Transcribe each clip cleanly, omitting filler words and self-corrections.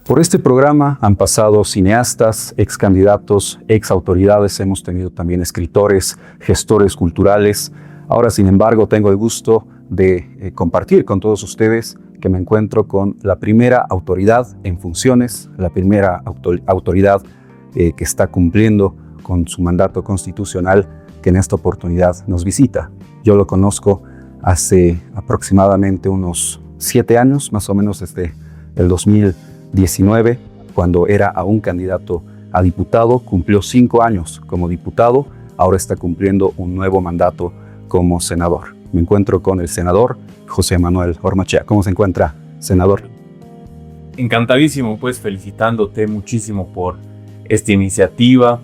Por este programa han pasado cineastas, ex candidatos, ex autoridades, hemos tenido también escritores, gestores culturales. Ahora, sin embargo, tengo el gusto de compartir con todos ustedes que me encuentro con la primera autoridad en funciones, la primera autoridad que está cumpliendo con su mandato constitucional, que en esta oportunidad nos visita. Yo lo conozco hace aproximadamente unos 7 años, más o menos desde el 2019, cuando era aún candidato a diputado, cumplió 5 años como diputado, ahora está cumpliendo un nuevo mandato como senador. Me encuentro con el senador José Manuel Hormachea. ¿Cómo se encuentra, senador? Encantadísimo, pues felicitándote muchísimo por esta iniciativa.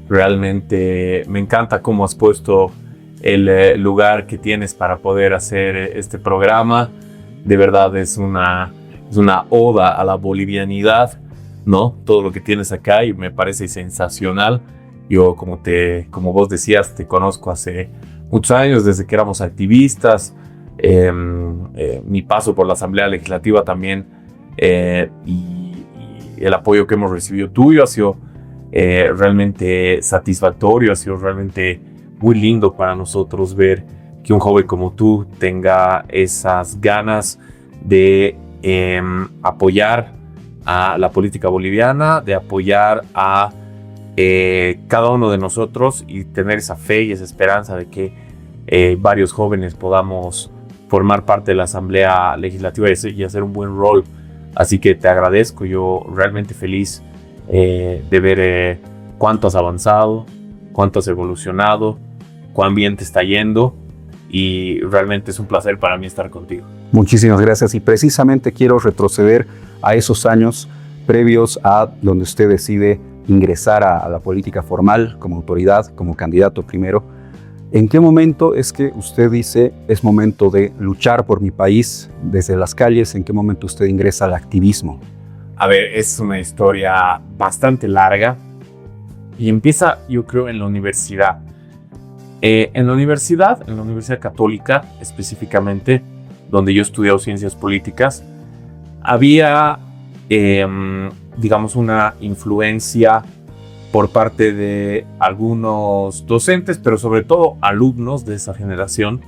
Realmente me encanta cómo has puesto el lugar que tienes para poder hacer este programa. De verdad es una oda a la bolivianidad, ¿no? Todo lo que tienes acá y me parece sensacional. Yo, como vos decías, te conozco hace muchos años, desde que éramos activistas. Mi paso por la Asamblea Legislativa también y el apoyo que hemos recibido tuyo ha sido realmente satisfactorio, ha sido realmente muy lindo para nosotros ver que un joven como tú tenga esas ganas de apoyar a la política boliviana, de apoyar a cada uno de nosotros y tener esa fe y esa esperanza de que varios jóvenes podamos formar parte de la Asamblea Legislativa y hacer un buen rol. Así que te agradezco, yo realmente feliz de ver cuánto has avanzado, cuánto has evolucionado, cuán bien te está yendo y realmente es un placer para mí estar contigo. Muchísimas gracias y precisamente quiero retroceder a esos años previos a donde usted decide ingresar a la política formal como autoridad, como candidato primero. ¿En qué momento es que usted dice es momento de luchar por mi país desde las calles? ¿En qué momento usted ingresa al activismo? A ver, es una historia bastante larga y empieza, yo creo, en la universidad. En la Universidad Católica específicamente, donde yo he estudiado ciencias políticas, había, digamos, una influencia por parte de algunos docentes, pero sobre todo alumnos de esa generación.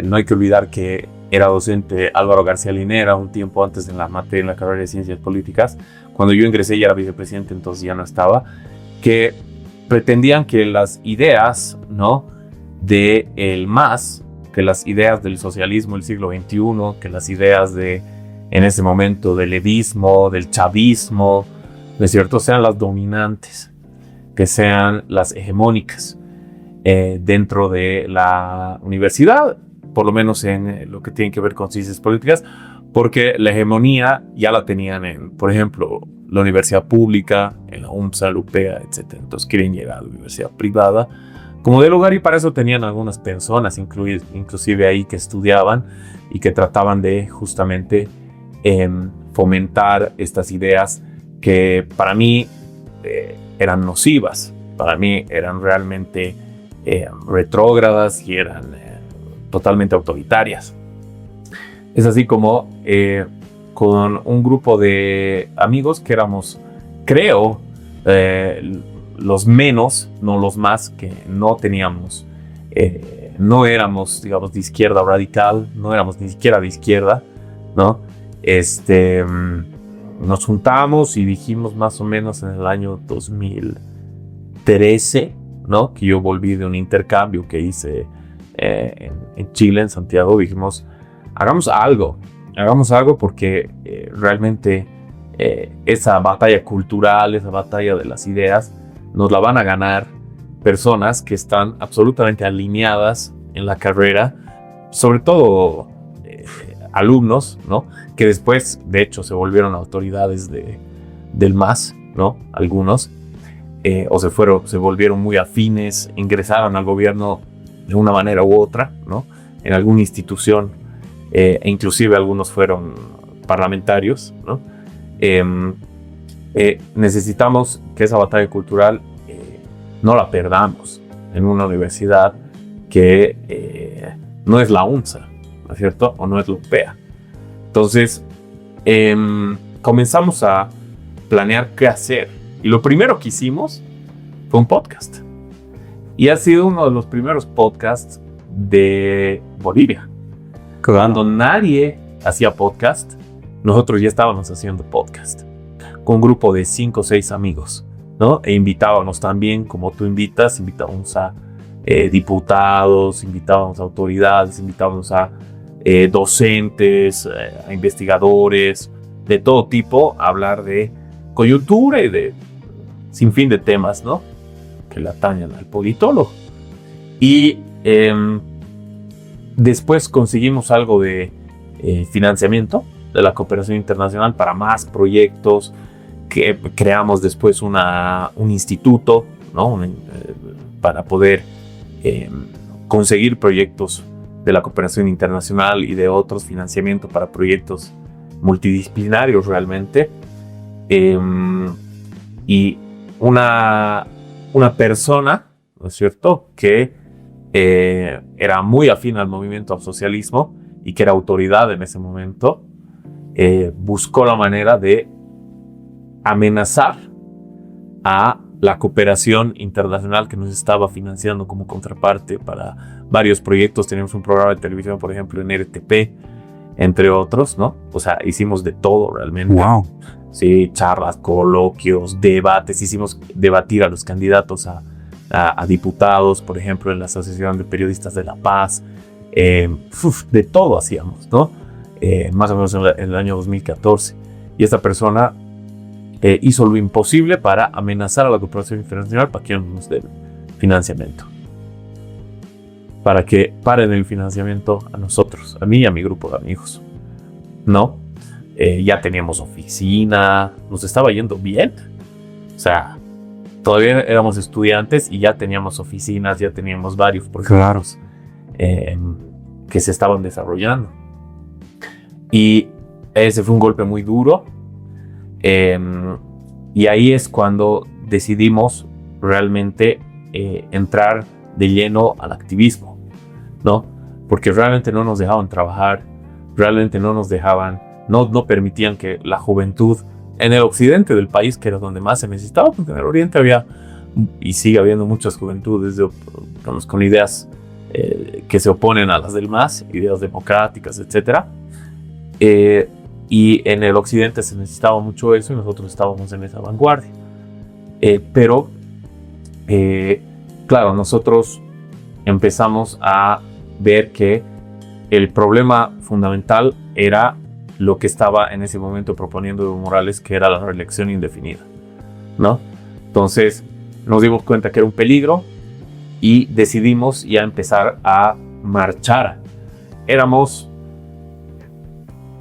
No hay que olvidar que era docente Álvaro García Linera un tiempo antes en la carrera de Ciencias Políticas. Cuando yo ingresé ya era vicepresidente, entonces ya no estaba. Que pretendían que las ideas, ¿no?, del MAS, que las ideas del socialismo del siglo XXI, que las ideas en ese momento del edismo, del chavismo, ¿no es cierto?, sean las dominantes, que sean las hegemónicas dentro de la universidad, por lo menos en lo que tiene que ver con ciencias políticas, porque la hegemonía ya la tenían en, por ejemplo, la universidad pública, en la UMSA, la UPEA, etc. Entonces quieren llegar a la universidad privada como de lugar y para eso tenían algunas personas, inclusive ahí, que estudiaban y que trataban de justamente fomentar estas ideas que para mí eran nocivas, para mí eran realmente retrógradas y eran totalmente autoritarias. Es así como con un grupo de amigos que éramos, creo, los menos, no los más, que no teníamos, no éramos, digamos, de izquierda radical, no éramos ni siquiera de izquierda, ¿no? Nos juntamos y dijimos más o menos en el año 2013, ¿no?, que yo volví de un intercambio que hice en Chile, en Santiago. Dijimos, hagamos algo porque realmente esa batalla cultural, esa batalla de las ideas, nos la van a ganar personas que están absolutamente alineadas en la carrera, sobre todo alumnos, ¿no?, que después, de hecho, se volvieron autoridades del MAS, ¿no?, algunos, o se volvieron muy afines, ingresaron al gobierno de una manera u otra, ¿no?, en alguna institución, e inclusive algunos fueron parlamentarios, ¿no? Necesitamos que esa batalla cultural no la perdamos en una universidad que no es la UNSA, ¿no es cierto?, o no es la UPEA. Entonces, comenzamos a planear qué hacer. Y lo primero que hicimos fue un podcast. Y ha sido uno de los primeros podcasts de Bolivia. Cuando nadie hacía podcast, nosotros ya estábamos haciendo podcast. Con un grupo de 5 o 6 amigos, ¿no? E invitábamos también, como tú invitas, invitábamos a diputados, invitábamos a autoridades, invitábamos a docentes, a investigadores, de todo tipo, a hablar de coyuntura y de sin fin de temas, ¿no? Que le atañen al politólogo. Y después conseguimos algo de financiamiento de la cooperación internacional para más proyectos, que creamos después un instituto, ¿no? Para poder conseguir proyectos de la cooperación internacional y de otros financiamientos para proyectos multidisciplinarios realmente. Y una persona, ¿no es cierto?, que era muy afín al movimiento al socialismo y que era autoridad en ese momento, buscó la manera de amenazar a la cooperación internacional que nos estaba financiando como contraparte para varios proyectos. Teníamos un programa de televisión, por ejemplo, en RTP, entre otros, ¿no? O sea, hicimos de todo realmente. Wow. Sí, charlas, coloquios, debates. Hicimos debatir a los candidatos a diputados, por ejemplo, en la Asociación de Periodistas de La Paz. De todo hacíamos, ¿no? Más o menos en el año 2014. Y esta persona hizo lo imposible para amenazar a la cooperación internacional para que no nos den financiamiento. Para que paren el financiamiento a nosotros, a mí y a mi grupo de amigos, ¿no? Ya teníamos oficina, nos estaba yendo bien. O sea, todavía éramos estudiantes y ya teníamos oficinas, ya teníamos varios proyectos que se estaban desarrollando. Y ese fue un golpe muy duro. Y ahí es cuando decidimos realmente entrar de lleno al activismo, ¿no? Porque realmente no nos dejaban trabajar, realmente no nos dejaban, no permitían que la juventud en el occidente del país, que era donde más se necesitaba, porque en el oriente había y sigue habiendo muchas juventudes con ideas que se oponen a las del MAS, ideas democráticas, etc. Y en el occidente se necesitaba mucho eso y nosotros estábamos en esa vanguardia. Pero, claro, nosotros empezamos a ver que el problema fundamental era lo que estaba en ese momento proponiendo Evo Morales, que era la reelección indefinida, ¿no? Entonces nos dimos cuenta que era un peligro y decidimos ya empezar a marchar. Éramos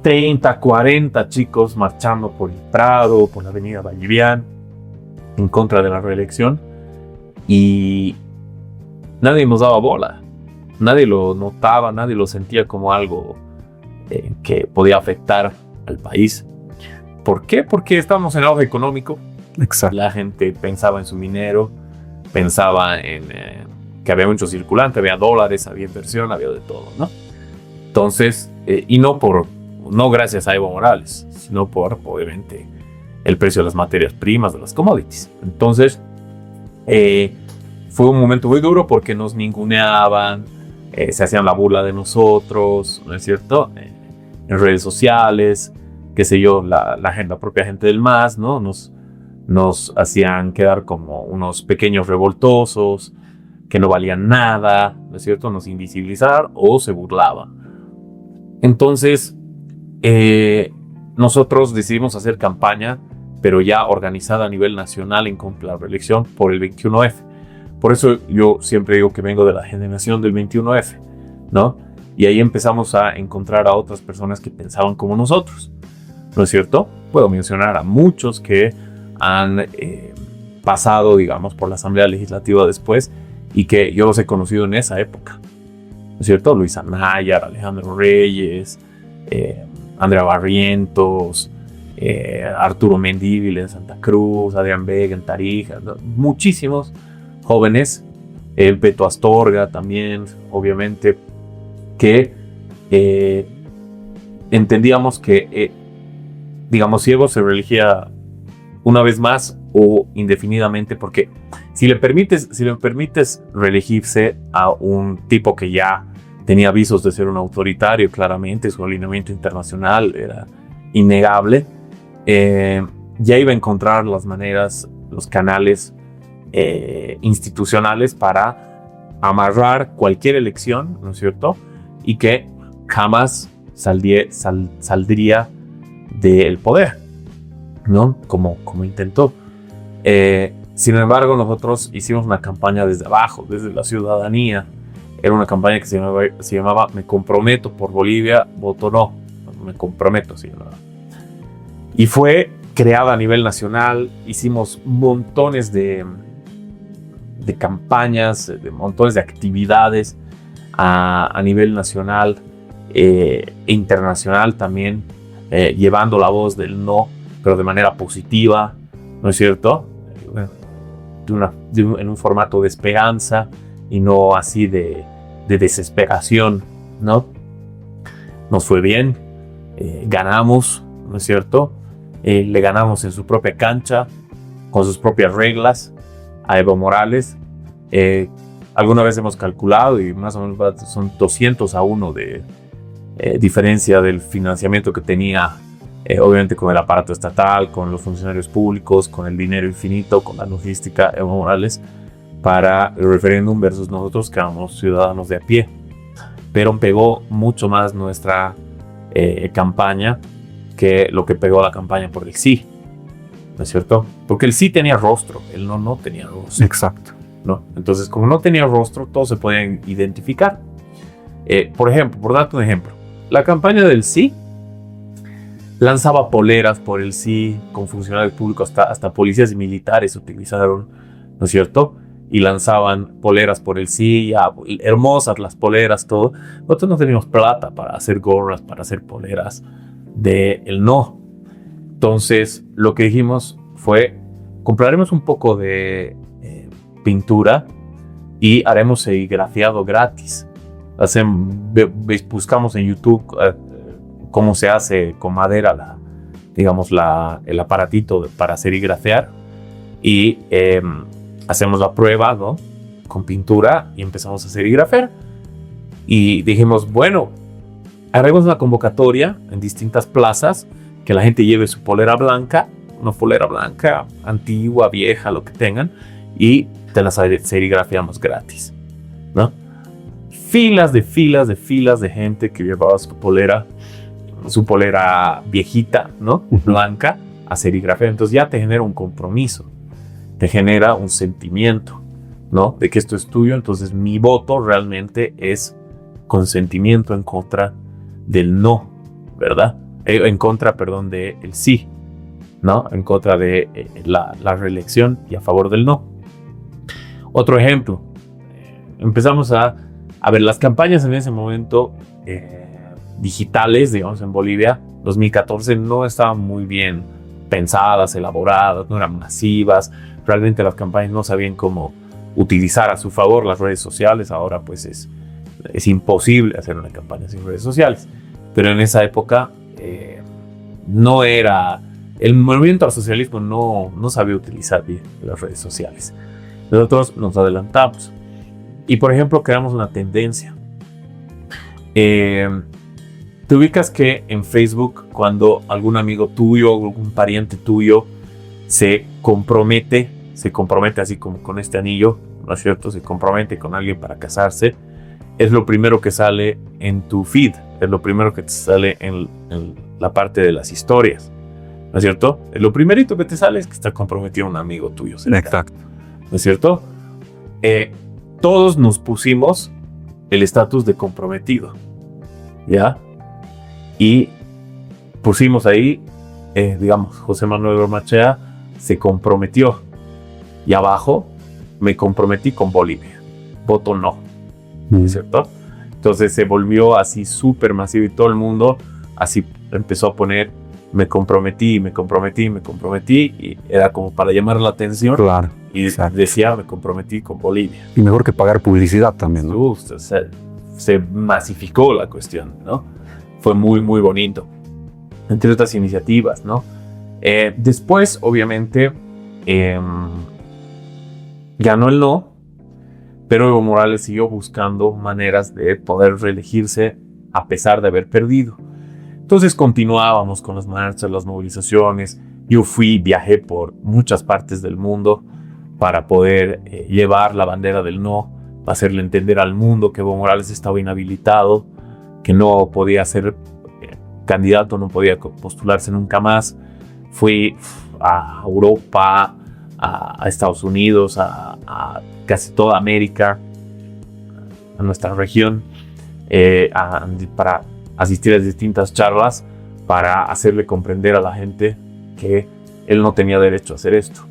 30, 40 chicos marchando por el Prado, por la avenida Vallivian, en contra de la reelección, y nadie nos daba bola, nadie lo notaba, nadie lo sentía como algo que podía afectar al país. ¿Por qué? Porque estábamos en auge económico. Exacto. La gente pensaba en su dinero, pensaba en que había mucho circulante, había dólares, había inversión, había de todo, ¿no? Entonces, y no gracias a Evo Morales, sino por, obviamente, el precio de las materias primas, de las commodities. Entonces, fue un momento muy duro porque nos ninguneaban, se hacían la burla de nosotros, ¿no es cierto? En redes sociales, qué sé yo, la propia gente del MAS, ¿no? Nos hacían quedar como unos pequeños revoltosos, que no valían nada, ¿no es cierto? Nos invisibilizaban o se burlaban. Entonces, nosotros decidimos hacer campaña, pero ya organizada a nivel nacional en contra de la reelección por el 21F. Por eso yo siempre digo que vengo de la generación del 21F, ¿no? Y ahí empezamos a encontrar a otras personas que pensaban como nosotros, ¿no es cierto? Puedo mencionar a muchos que han pasado, digamos, por la Asamblea Legislativa después y que yo los he conocido en esa época, ¿no es cierto? Luis Anaya, Alejandro Reyes, Andrea Barrientos, Arturo Mendívil en Santa Cruz, Adrián Vega en Tarija, ¿no? Muchísimos jóvenes, Beto Astorga también, obviamente, que entendíamos que digamos, si Evo se reelegía una vez más o indefinidamente, porque si le permites reelegirse a un tipo que ya tenía avisos de ser un autoritario, claramente su alineamiento internacional era innegable, ya iba a encontrar las maneras, los canales institucionales para amarrar cualquier elección, ¿no es cierto? Y que jamás saldría del poder, ¿no? Como intentó. Sin embargo, nosotros hicimos una campaña desde abajo, desde la ciudadanía. Era una campaña que se llamaba Me comprometo por Bolivia, voto no. Me comprometo, se llamaba. Y fue creada a nivel nacional. Hicimos montones de campañas, de montones de actividades a nivel nacional e internacional también, llevando la voz del no, pero de manera positiva, ¿no es cierto? En un formato de esperanza y no así de desesperación, ¿no? Nos fue bien, ganamos, ¿no es cierto? Le ganamos en su propia cancha, con sus propias reglas, a Evo Morales. Alguna vez hemos calculado y más o menos son 200-1 de diferencia del financiamiento que tenía, obviamente con el aparato estatal, con los funcionarios públicos, con el dinero infinito, con la logística, Evo Morales, para el referéndum versus nosotros que éramos ciudadanos de a pie. Pero pegó mucho más nuestra campaña que lo que pegó la campaña por el sí, ¿no es cierto? Porque el sí tenía rostro, el no tenía rostro. Exacto. ¿No? Entonces, como no tenía rostro, todos se podían identificar. Por ejemplo, por darte un ejemplo, la campaña del sí lanzaba poleras por el sí, con funcionarios públicos, hasta policías y militares utilizaron, ¿no es cierto? Y lanzaban poleras por el sí, ya, hermosas las poleras, todo. Nosotros no teníamos plata para hacer gorras, para hacer poleras del no. Entonces, lo que dijimos fue, compraremos un poco de pintura y haremos serigrafiado gratis. Buscamos en YouTube cómo se hace con madera el aparatito para serigrafiar y hacemos la prueba, ¿no? Con pintura y empezamos a serigrafiar y dijimos, bueno, haremos una convocatoria en distintas plazas, que la gente lleve su polera blanca, una polera blanca antigua, vieja, lo que tengan, y te las serigrafiamos gratis, ¿no? Filas de gente que llevaba su polera viejita, ¿no? Blanca, a serigrafiar. Entonces ya te genera un compromiso, te genera un sentimiento, ¿no? De que esto es tuyo. Entonces mi voto realmente es consentimiento en contra del no, ¿verdad? En contra, perdón, del sí, ¿no? En contra de la reelección y a favor del no. Otro ejemplo, empezamos a ver las campañas en ese momento digitales, digamos, en Bolivia, 2014, no estaban muy bien pensadas, elaboradas, no eran masivas. Realmente las campañas no sabían cómo utilizar a su favor las redes sociales. Ahora pues es imposible hacer una campaña sin redes sociales. Pero en esa época no era... El movimiento al socialismo no sabía utilizar bien las redes sociales. Nosotros nos adelantamos. Y por ejemplo, creamos una tendencia. Te ubicas que en Facebook, cuando algún amigo tuyo o algún pariente tuyo se compromete así como con este anillo, ¿no es cierto? Se compromete con alguien para casarse, es lo primero que sale en tu feed, es lo primero que te sale en la parte de las historias, ¿no es cierto? Lo primerito que te sale es que está comprometido un amigo tuyo cercano. Exacto. ¿No es cierto? Todos nos pusimos el estatus de comprometido, ¿ya? Y pusimos ahí, digamos, José Manuel Ormachea se comprometió. Y abajo, me comprometí con Bolivia. Voto no, ¿cierto? Entonces se volvió así súper masivo y todo el mundo así empezó a poner me comprometí. Y era como para llamar la atención. Claro. Y decía, me comprometí con Bolivia. Y mejor que pagar publicidad también, ¿no? Se masificó la cuestión, ¿no? Fue muy, muy bonito. entre otras iniciativas, ¿no? Después, obviamente, ganó el no, pero Evo Morales siguió buscando maneras de poder reelegirse a pesar de haber perdido. Entonces continuábamos con las marchas, las movilizaciones. Yo viajé por muchas partes del mundo para poder llevar la bandera del no, para hacerle entender al mundo que Evo Morales estaba inhabilitado, que no podía ser candidato, no podía postularse nunca más. Fui a Europa, a Estados Unidos, a casi toda América, a nuestra región, para asistir a distintas charlas para hacerle comprender a la gente que él no tenía derecho a hacer esto.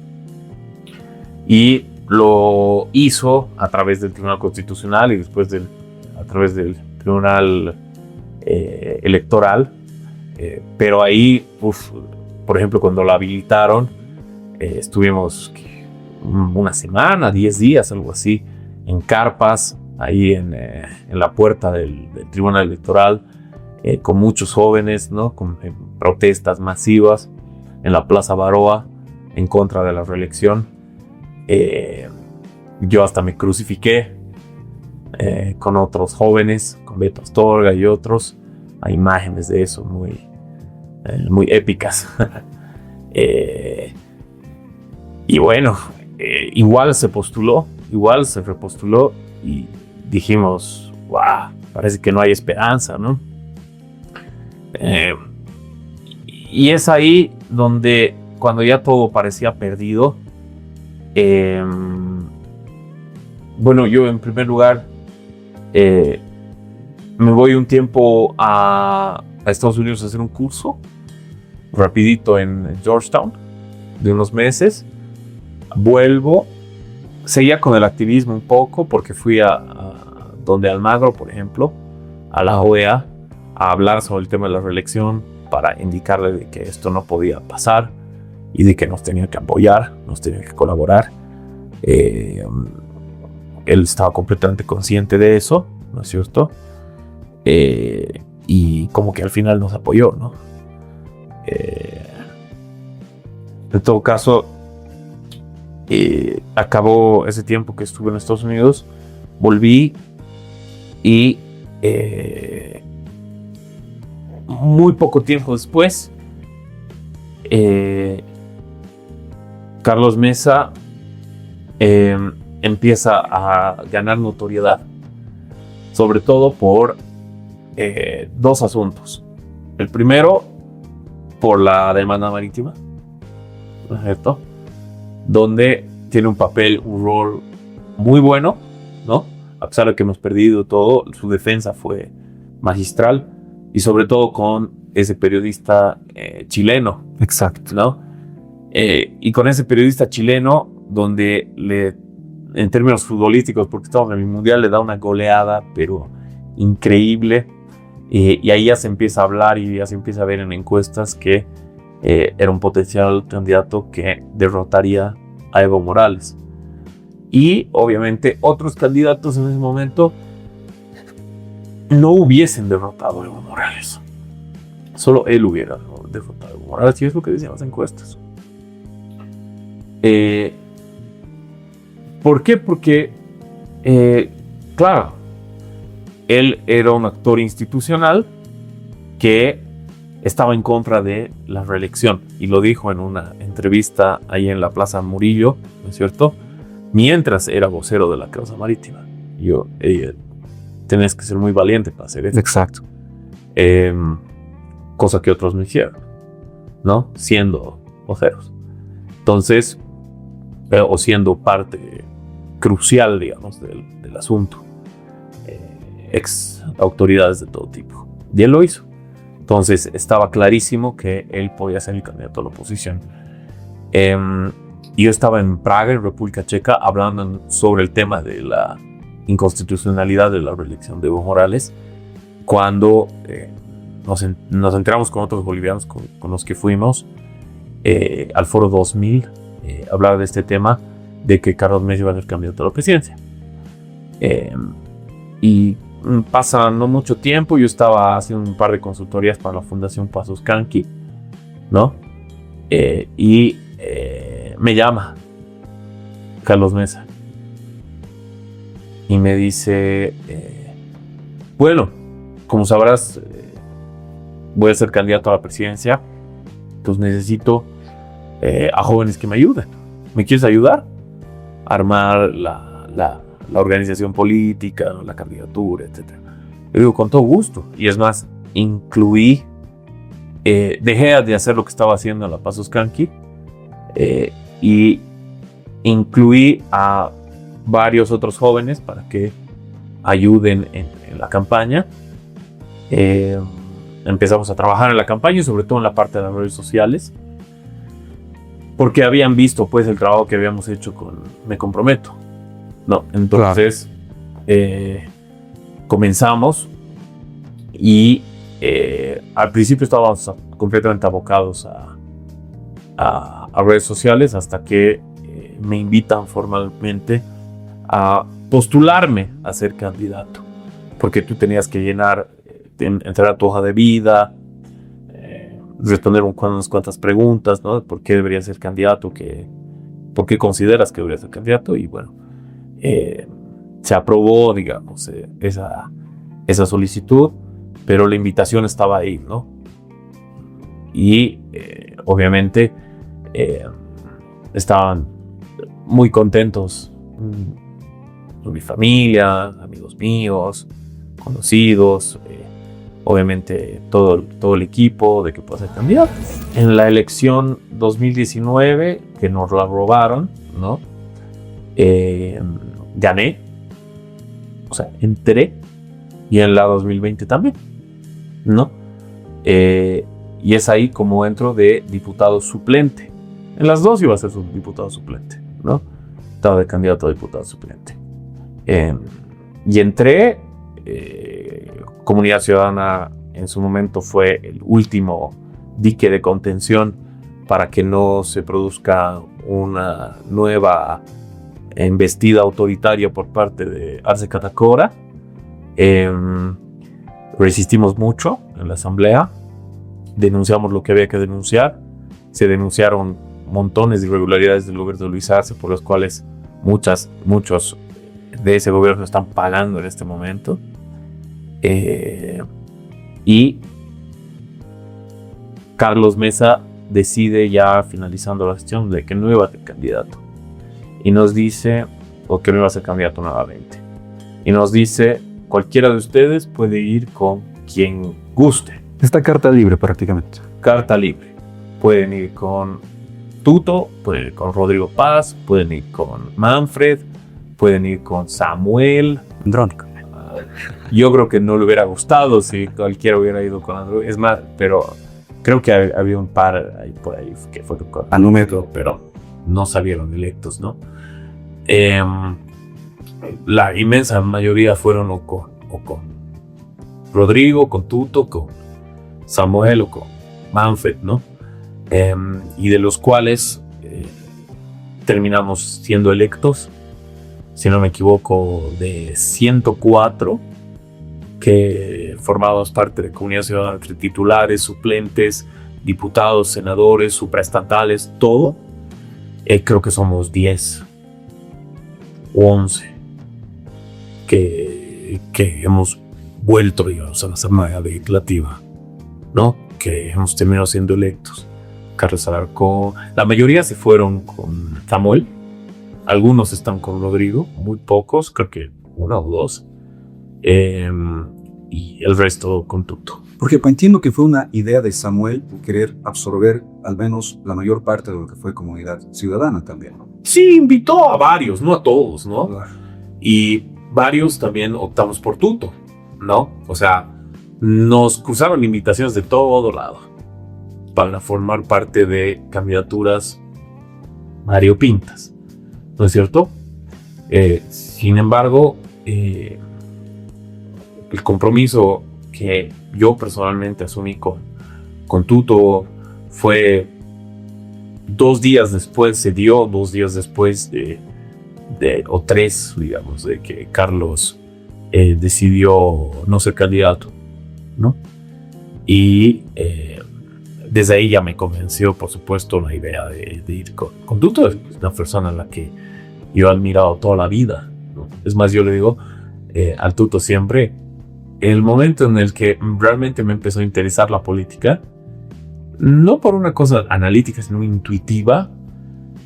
Y lo hizo a través del Tribunal Constitucional y después a través del Tribunal Electoral. Pero ahí, por ejemplo, cuando lo habilitaron, estuvimos una semana, 10 días, algo así, en carpas, ahí en la puerta del Tribunal Electoral, con muchos jóvenes, ¿no? Con protestas masivas en la Plaza Baroa en contra de la reelección. Yo hasta me crucifiqué con otros jóvenes, con Beto Astorga y otros. Hay imágenes de eso muy épicas. Y bueno, igual se postuló, igual se repostuló y dijimos, wow, parece que no hay esperanza, ¿no? Y es ahí donde, cuando ya todo parecía perdido, bueno, yo en primer lugar me voy un tiempo a Estados Unidos a hacer un curso rapidito en Georgetown de unos meses. Vuelvo, seguía con el activismo un poco porque fui a donde Almagro, por ejemplo, a la OEA, a hablar sobre el tema de la reelección para indicarle de que esto no podía pasar y de que nos tenía que apoyar, nos tenía que colaborar. Él estaba completamente consciente de eso, ¿no es cierto? Y como que al final nos apoyó, ¿no? En todo caso, acabó ese tiempo que estuve en Estados Unidos, volví y muy poco tiempo después, Carlos Mesa empieza a ganar notoriedad, sobre todo por dos asuntos. El primero, por la demanda marítima, ¿no es cierto? Donde tiene un rol muy bueno, ¿no? A pesar de que hemos perdido todo, su defensa fue magistral, y sobre todo con ese periodista chileno. Exacto. ¿No? Y con ese periodista chileno, donde en términos futbolísticos, porque estamos en el Mundial, le da una goleada, pero increíble. Y ahí ya se empieza a hablar y ya se empieza a ver en encuestas que era un potencial candidato que derrotaría a Evo Morales. Y obviamente otros candidatos en ese momento no hubiesen derrotado a Evo Morales. Solo él hubiera derrotado a Evo Morales, y es lo que decían las encuestas. ¿Por qué? Porque, claro, él era un actor institucional que estaba en contra de la reelección, y lo dijo en una entrevista ahí en la Plaza Murillo, ¿no es cierto? Mientras era vocero de la causa marítima. Tenés que ser muy valiente para hacer eso. Exacto. Cosa que otros no hicieron, ¿no? Siendo voceros. Entonces, o siendo parte crucial, digamos, del asunto. Ex autoridades de todo tipo. Y él lo hizo. Entonces, estaba clarísimo que él podía ser el candidato a la oposición. Yo estaba en Praga, en República Checa, hablando sobre el tema de la inconstitucionalidad de la reelección de Evo Morales, cuando nos enteramos con otros bolivianos con los que fuimos al Foro 2000, hablar de este tema, de que Carlos Mesa iba a ser candidato a la presidencia. Y pasa no mucho tiempo, yo estaba haciendo un par de consultorías para la Fundación Pasos Canqui, ¿no? Me llama Carlos Mesa y me dice, bueno, como sabrás, voy a ser candidato a la presidencia, entonces necesito a jóvenes que me ayuden. ¿Me quieres ayudar? A armar la organización política, la candidatura, etc. Yo digo, con todo gusto. Y es más, dejé de hacer lo que estaba haciendo en la Pasos Canqui y incluí a varios otros jóvenes para que ayuden en la campaña. Empezamos a trabajar en la campaña y sobre todo en la parte de las redes sociales, porque habían visto pues el trabajo que habíamos hecho con Me Comprometo, ¿no? Entonces comenzamos y al principio estábamos completamente abocados a redes sociales hasta que me invitan formalmente a postularme a ser candidato, porque tú tenías que entrar a tu hoja de vida, responder unas cuantas preguntas, ¿no? ¿Por qué deberías ser candidato? ¿Por qué consideras que deberías ser candidato? Y bueno, se aprobó, digamos, esa solicitud, pero la invitación estaba ahí, ¿no? Y obviamente estaban muy contentos mi familia, amigos míos, conocidos, obviamente todo el equipo de que pueda ser candidato. En la elección 2019, que nos la robaron, ¿no? Gané, o sea, entré, y en la 2020 también, ¿no? Y es ahí como entro de diputado suplente. En las dos iba a ser diputado suplente, ¿no? Estaba de candidato a diputado suplente. Y entré. Comunidad Ciudadana en su momento fue el último dique de contención para que no se produzca una nueva embestida autoritaria por parte de Arce Catacora. Resistimos mucho en la asamblea, denunciamos lo que había que denunciar, se denunciaron montones de irregularidades del gobierno de Luis Arce, por las cuales muchos de ese gobierno están pagando en este momento. Y Carlos Mesa decide, ya finalizando la gestión, de que no iba a ser candidato, y nos dice, o que no iba a ser candidato nuevamente, y nos dice, cualquiera de ustedes puede ir con quien guste. Esta carta libre prácticamente. Carta libre. Pueden ir con Tuto, pueden ir con Rodrigo Paz, pueden ir con Manfred, pueden ir con Samuel. Andrónico. Yo creo que no le hubiera gustado si cualquiera hubiera ido con Andrew. Es más, pero creo que había un par ahí por ahí que fueron con Anúmetro, pero no salieron electos, ¿no? La inmensa mayoría fueron o con Rodrigo, con Tuto, con Samuel o con Manfred, ¿no? Y de los cuales terminamos siendo electos, si no me equivoco, de 104 que formábamos parte de Comunidad Ciudadana, entre titulares, suplentes, diputados, senadores, supraestatales, todo. Creo que somos 10 o 11 que hemos vuelto, digamos, a la Asamblea Legislativa, ¿no? Que hemos terminado siendo electos. Carlos Alarcón, la mayoría se fueron con Samuel, algunos están con Rodrigo, muy pocos, creo que uno o dos, y el resto con Tuto. Porque entiendo que fue una idea de Samuel querer absorber al menos la mayor parte de lo que fue Comunidad Ciudadana también, ¿no? Sí, invitó a varios, no a todos, ¿no? Claro. Y varios también optamos por Tuto, ¿no? O sea, nos cruzaron invitaciones de todo lado para formar parte de candidaturas variopintas, ¿no es cierto? Sin embargo, el compromiso que yo personalmente asumí con Tuto fue 2 días después, se dio 2 días después o 3, digamos, de que Carlos decidió no ser candidato, ¿no? Y desde ahí ya me convenció, por supuesto, la idea de ir con Tuto. Es una persona a la que yo he admirado toda la vida, ¿no? Es más, yo le digo al Tuto siempre, el momento en el que realmente me empezó a interesar la política, no por una cosa analítica, sino intuitiva,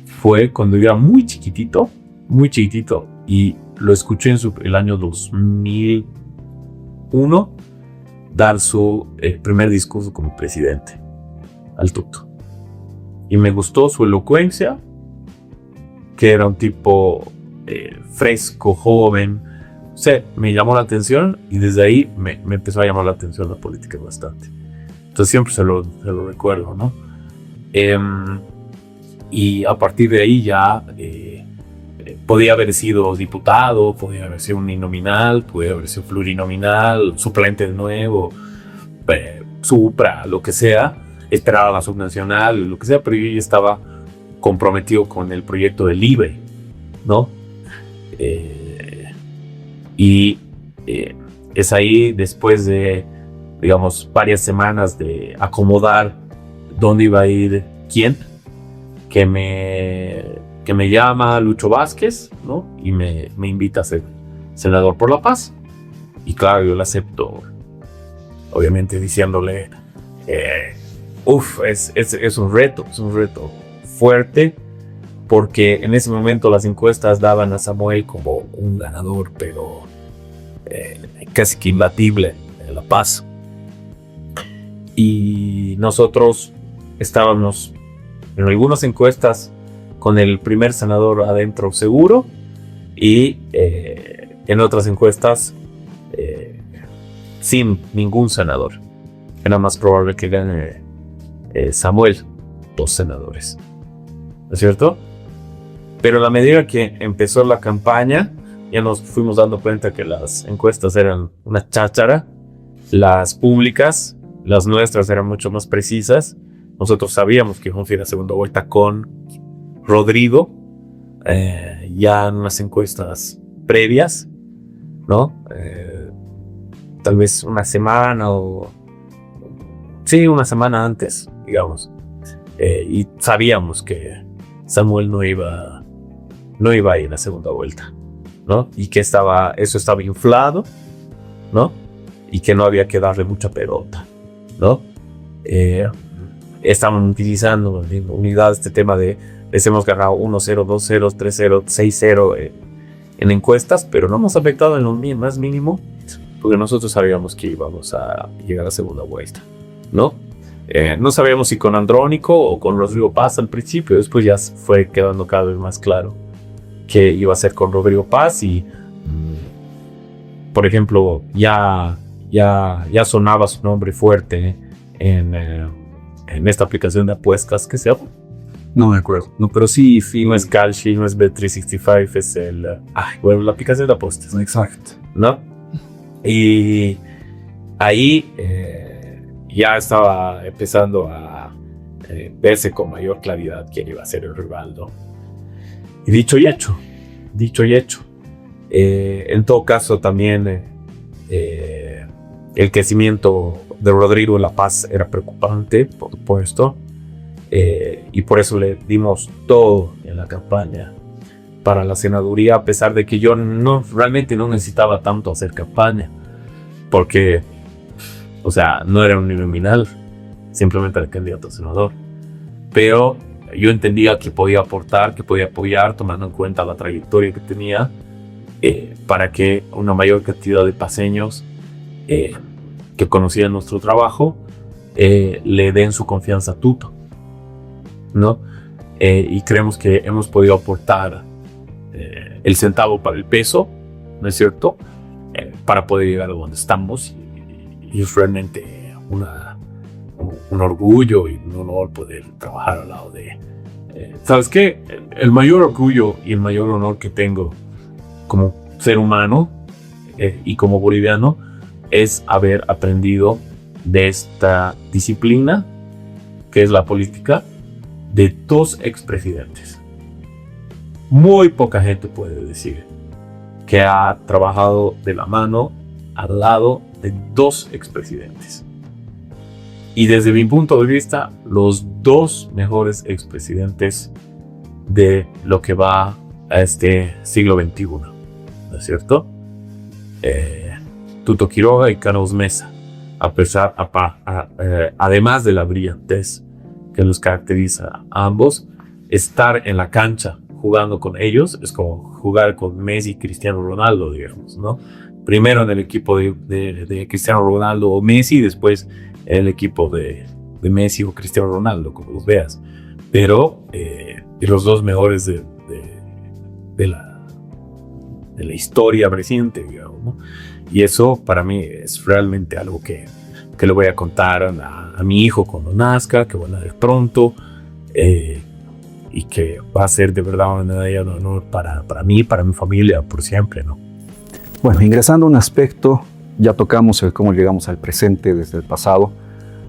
fue cuando yo era muy chiquitito, y lo escuché en el año 2001 dar su primer discurso como presidente, al Tuto. Y me gustó su elocuencia, que era un tipo fresco, joven. O sea, me llamó la atención y desde ahí me empezó a llamar la atención la política bastante. Entonces siempre se lo recuerdo, ¿no? Y a partir de ahí ya podía haber sido diputado, podía haber sido uninominal, podía haber sido plurinominal, suplente de nuevo, supra, lo que sea, esperaba la subnacional, lo que sea, pero yo ya estaba comprometido con el proyecto del LIBE, ¿no? Es ahí, después de, digamos, varias semanas de acomodar dónde iba a ir quién, que me llama Lucho Vázquez, ¿no? Y me invita a ser senador por la paz. Y claro, yo lo acepto, obviamente diciéndole, es un reto fuerte, porque en ese momento las encuestas daban a Samuel como un ganador, pero casi que imbatible en La Paz. Y nosotros estábamos en algunas encuestas con el primer senador adentro seguro, y en otras encuestas sin ningún senador. Era más probable que gane Samuel 2 senadores, ¿no es cierto? Pero a la medida que empezó la campaña, ya nos fuimos dando cuenta que las encuestas eran una cháchara. Las públicas, las nuestras, eran mucho más precisas. Nosotros sabíamos que íbamos a ir a segunda vuelta con Rodrigo, ya en unas encuestas previas, ¿no? Tal vez una semana una semana antes, digamos. Y sabíamos que Samuel no iba a ir a segunda vuelta, ¿no? Y que eso estaba inflado, ¿no? Y que no había que darle mucha pelota, ¿no? Estaban utilizando en unidad este tema de les hemos ganado 1-0, 2-0, 3-0, 6-0 en encuestas, pero no hemos afectado en lo más mínimo, porque nosotros sabíamos que íbamos a llegar a segunda vuelta, ¿no? No sabíamos si con Andrónico o con Rodrigo Paz al principio. Después ya fue quedando cada vez más claro que iba a ser con Rodrigo Paz. Y por ejemplo, ya sonaba su nombre fuerte en esta aplicación de apuestas que se llama. No me acuerdo. No, pero sí. No es Kalshi, no es Bet365, es la aplicación de apuestas. Exacto. ¿No? Y ahí ya estaba empezando a verse con mayor claridad quién iba a ser el rival, ¿no? Y dicho y hecho. En todo caso, también el crecimiento de Rodrigo en La Paz era preocupante, por supuesto. Y por eso le dimos todo en la campaña para la senaduría, a pesar de que yo realmente no necesitaba tanto hacer campaña, porque, o sea, no era un nominal, simplemente era candidato a senador. Pero yo entendía que podía aportar, que podía apoyar, tomando en cuenta la trayectoria que tenía, para que una mayor cantidad de paseños que conocían nuestro trabajo le den su confianza a Tuto, ¿no? Y creemos que hemos podido aportar el centavo para el peso, ¿no es cierto? Para poder llegar a donde estamos. Y es realmente un orgullo y un honor poder trabajar al lado de... ¿Sabes qué? El mayor orgullo y el mayor honor que tengo como ser humano y como boliviano es haber aprendido de esta disciplina que es la política de 2 expresidentes. Muy poca gente puede decir que ha trabajado de la mano al lado de 2 expresidentes. Y desde mi punto de vista, los 2 mejores expresidentes de lo que va a este siglo XXI, ¿no es cierto? Tuto Quiroga y Carlos Mesa, además de la brillantez que los caracteriza a ambos, estar en la cancha jugando con ellos es como jugar con Messi y Cristiano Ronaldo, digamos, ¿no? Primero en el equipo de Cristiano Ronaldo o Messi, y después en el equipo de Messi o Cristiano Ronaldo, como los veas. Pero los 2 mejores de la historia reciente, digamos, ¿no? Y eso para mí es realmente algo que le voy a contar a mi hijo cuando nazca, que van a ver pronto, y que va a ser de verdad una medalla de honor para mí, para mi familia, por siempre, ¿no? Bueno, ingresando a un aspecto, ya tocamos el cómo llegamos al presente desde el pasado,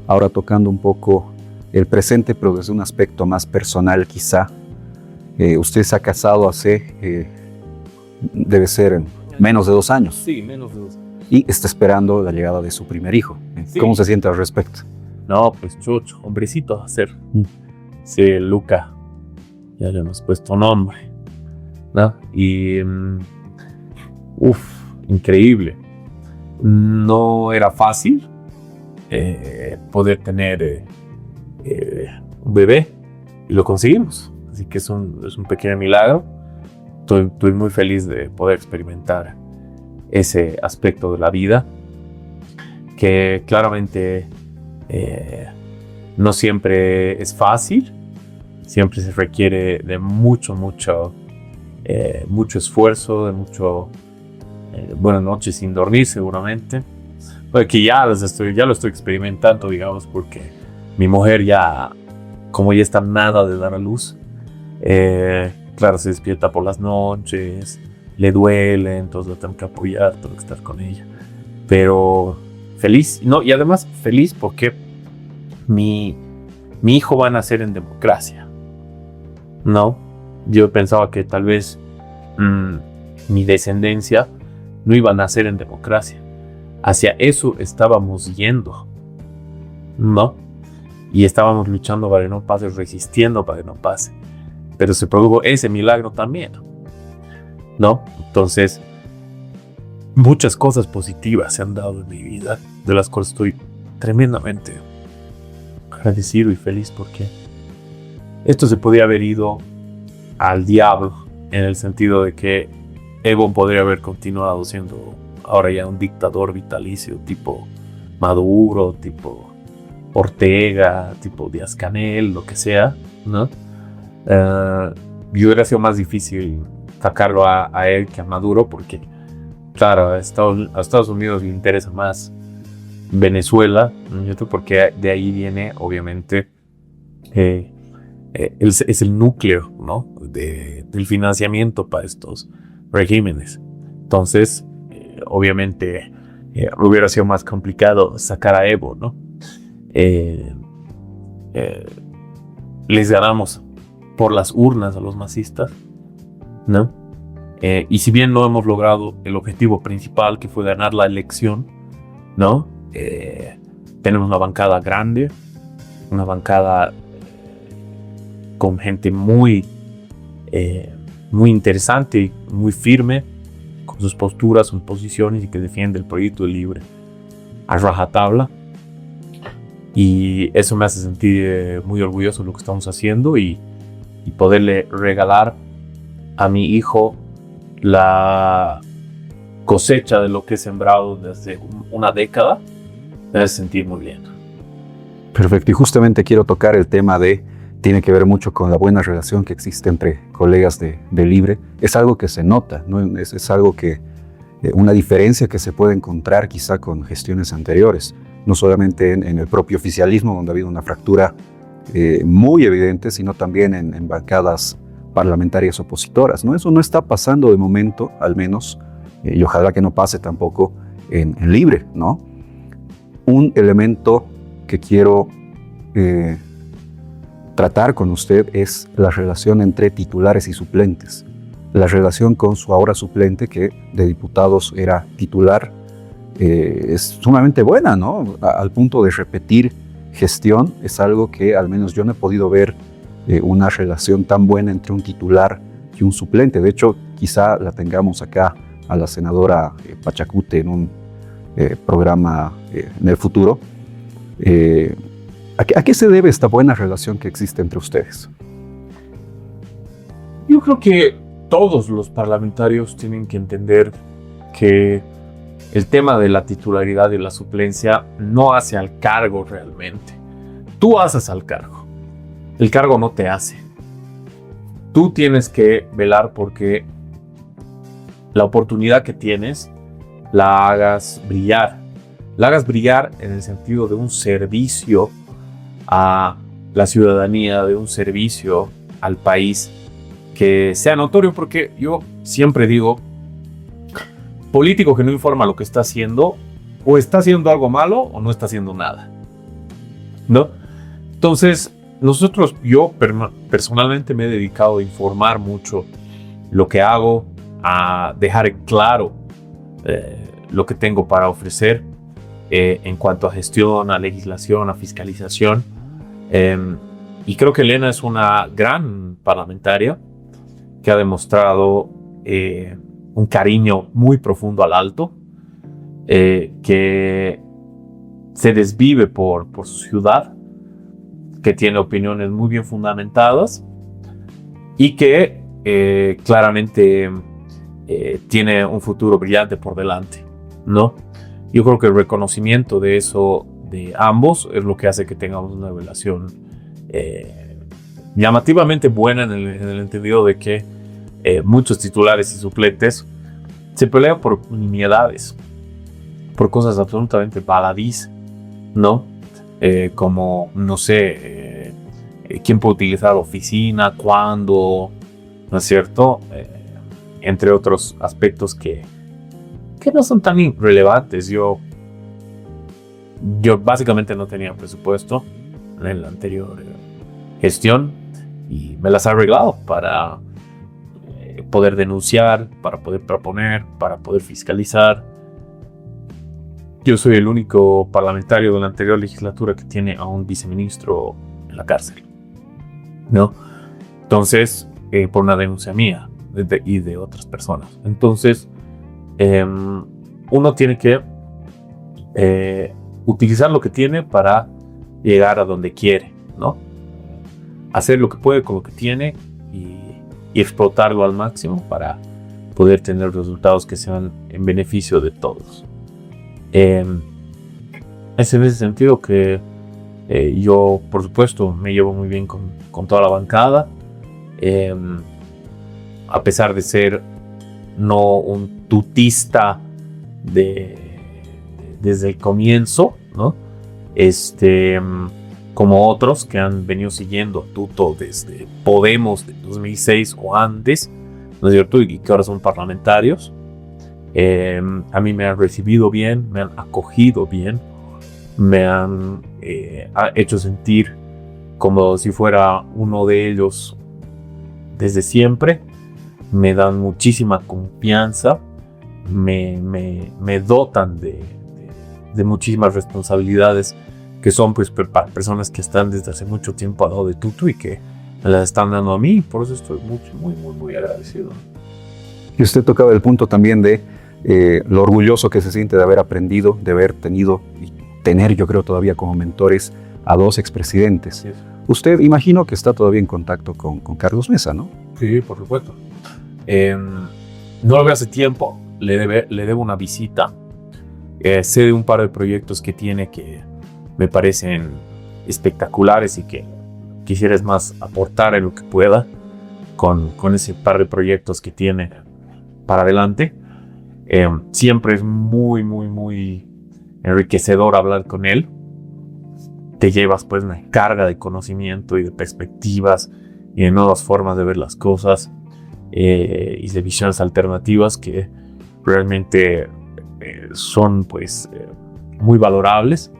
ahora tocando un poco el presente, pero desde un aspecto más personal quizá. Usted se ha casado hace, debe ser menos de 2 años. Sí, menos de 2 años. Y está esperando la llegada de su primer hijo. Sí. ¿Cómo se siente al respecto? No, pues chucho, hombrecito a ser. Sí, Luca. Ya le hemos puesto nombre, ¿no? Y increíble. No era fácil poder tener un bebé, y lo conseguimos. Así que es un pequeño milagro. Estoy muy feliz de poder experimentar ese aspecto de la vida, que claramente no siempre es fácil, siempre se requiere de mucho esfuerzo, de buenas noches sin dormir seguramente, porque ya lo estoy experimentando, digamos, porque mi mujer como ya está nada de dar a luz, claro, se despierta por las noches, le duele, entonces la tengo que apoyar, tengo que estar con ella. Pero feliz, no, y además feliz porque mi hijo va a nacer en democracia, ¿no? Yo pensaba que tal vez mi descendencia no iba a nacer en democracia. Hacia eso estábamos yendo, ¿no? Y estábamos luchando para que no pase, resistiendo para que no pase. Pero se produjo ese milagro también, ¿no? Entonces, muchas cosas positivas se han dado en mi vida, de las cuales estoy tremendamente agradecido y feliz, porque esto se podía haber ido al diablo, en el sentido de que Evo podría haber continuado siendo ahora ya un dictador vitalicio, tipo Maduro, tipo Ortega, tipo Díaz-Canel, lo que sea, ¿no? Y hubiera sido más difícil sacarlo a él que a Maduro, porque claro, a Estados Unidos le interesa más Venezuela, ¿no? Porque de ahí viene obviamente es el núcleo, ¿no? del financiamiento para estos regímenes. Entonces obviamente hubiera sido más complicado sacar a Evo, ¿no? Les ganamos por las urnas a los masistas, ¿no? Y si bien no hemos logrado el objetivo principal, que fue ganar la elección, ¿no? Tenemos una bancada grande, una bancada con gente muy interesante y muy firme, con sus posturas, sus posiciones, y que defiende el proyecto de libre a rajatabla. Y eso me hace sentir muy orgulloso de lo que estamos haciendo, y poderle regalar a mi hijo la cosecha de lo que he sembrado desde una década, me hace sentir muy bien. Perfecto, y justamente quiero tocar el tema tiene que ver mucho con la buena relación que existe entre colegas de Libre. Es algo que se nota, ¿no? Es algo que, una diferencia que se puede encontrar quizá con gestiones anteriores, no solamente en el propio oficialismo, donde ha habido una fractura muy evidente, sino también en bancadas parlamentarias opositoras, ¿no? Eso no está pasando de momento, al menos, y ojalá que no pase tampoco en Libre, ¿no? Un elemento que quiero tratar con usted es la relación entre titulares y suplentes. la relación con su ahora suplente, que de diputados era titular, es sumamente buena, ¿no? Al punto de repetir gestión, es algo que al menos yo no he podido ver una relación tan buena entre un titular y un suplente. De hecho, quizá la tengamos acá a la senadora Pachacute en un programa en el futuro. ¿A qué se debe esta buena relación que existe entre ustedes? Yo creo que todos los parlamentarios tienen que entender que el tema de la titularidad y la suplencia no hace al cargo realmente. Tú haces al cargo. El cargo no te hace. Tú tienes que velar porque la oportunidad que tienes la hagas brillar. La hagas brillar en el sentido de un servicio a la ciudadanía, de un servicio al país que sea notorio, porque yo siempre digo, político que no informa lo que está haciendo, o está haciendo algo malo o no está haciendo nada, ¿no? Entonces, yo personalmente me he dedicado a informar mucho lo que hago, a dejar en claro lo que tengo para ofrecer en cuanto a gestión, a legislación, a fiscalización. Y creo que Elena es una gran parlamentaria que ha demostrado un cariño muy profundo al Alto, que se desvive por su ciudad, que tiene opiniones muy bien fundamentadas y que claramente tiene un futuro brillante por delante, ¿no? Yo creo que el reconocimiento de eso de ambos es lo que hace que tengamos una relación llamativamente buena en el entendido de que muchos titulares y suplentes se pelean por nimiedades, por cosas absolutamente baladís, ¿no? Como, no sé, quién puede utilizar la oficina, cuándo, ¿no es cierto? Entre otros aspectos que no son tan irrelevantes. Yo básicamente no tenía presupuesto en la anterior gestión y me las he arreglado para poder denunciar, para poder proponer, para poder fiscalizar. Yo soy el único parlamentario de la anterior legislatura que tiene a un viceministro en la cárcel, ¿no? Entonces, por una denuncia mía y de otras personas. Entonces, uno tiene que utilizar lo que tiene para llegar a donde quiere, ¿no? Hacer lo que puede con lo que tiene y explotarlo al máximo para poder tener resultados que sean en beneficio de todos. Es en ese sentido que yo, por supuesto, me llevo muy bien con toda la bancada, a pesar de ser no un tutista desde el comienzo, ¿no? Como otros que han venido siguiendo a Tuto desde Podemos de 2006 o antes, ¿no es cierto? Y que ahora son parlamentarios. A mí me han recibido bien, me han acogido bien, me han hecho sentir como si fuera uno de ellos desde siempre. Me dan muchísima confianza, me dotan de muchísimas responsabilidades que son pues para personas que están desde hace mucho tiempo al lado de Tuto y que me las están dando a mí. Por eso estoy muy agradecido. Y usted tocaba el punto también de lo orgulloso que se siente de haber aprendido, de haber tenido y tener, yo creo, todavía como mentores a dos expresidentes. Sí. Usted, imagino que está todavía en contacto con Carlos Mesa, ¿no? Sí, por supuesto. No lo veo hace tiempo, le debo una visita. Sé de un par de proyectos que tiene que me parecen espectaculares y que quisiera más aportar en lo que pueda con ese par de proyectos que tiene para adelante. Siempre es muy enriquecedor hablar con él. Te llevas pues una carga de conocimiento y de perspectivas y de nuevas formas de ver las cosas y de visiones alternativas que realmente son pues muy valorables.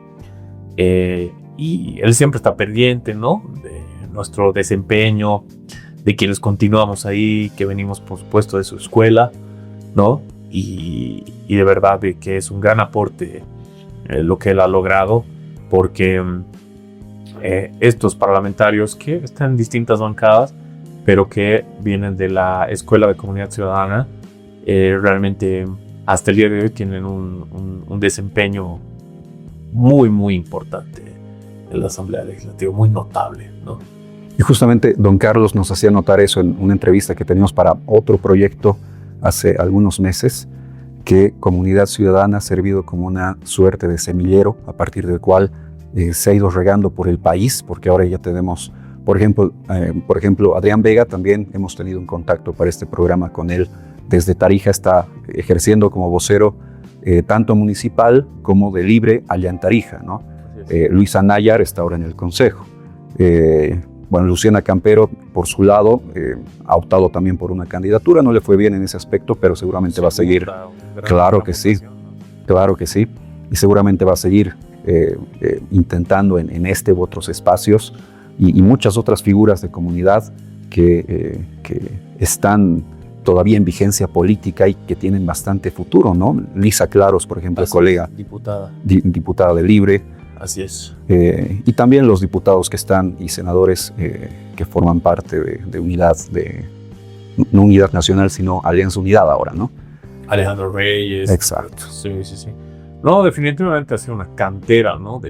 Y él siempre está pendiente, ¿no? De nuestro desempeño, de quienes continuamos ahí, que venimos por supuesto de su escuela, ¿no? Y de verdad de que es un gran aporte lo que él ha logrado, porque estos parlamentarios que están en distintas bancadas, pero que vienen de la Escuela de Comunidad Ciudadana, realmente hasta el día de hoy tienen un desempeño muy, muy importante en la Asamblea Legislativa, muy notable, ¿no? Y justamente don Carlos nos hacía notar eso en una entrevista que teníamos para otro proyecto hace algunos meses, que Comunidad Ciudadana ha servido como una suerte de semillero a partir del cual se ha ido regando por el país, porque ahora ya tenemos, por ejemplo, Adrián Vega, también hemos tenido un contacto para este programa con él desde Tarija, está ejerciendo como vocero tanto municipal como de libre allá en Tarija, ¿no? Luisa Nayar está ahora en el consejo. Bueno, Luciana Campero, por su lado, ha optado también por una candidatura, no le fue bien en ese aspecto, pero seguramente va a seguir. Claro que sí, claro que sí, y seguramente va a seguir intentando en este u otros espacios, y muchas otras figuras de comunidad que están todavía en vigencia política y que tienen bastante futuro, ¿no? Lisa Claros, por ejemplo, colega, diputada de Libre. Así es. Y también los diputados que están y senadores que forman parte de Unidad, no Unidad Nacional, sino Alianza Unidad ahora, ¿no? Alejandro Reyes. Exacto. Sí. No, definitivamente ha sido una cantera, ¿no?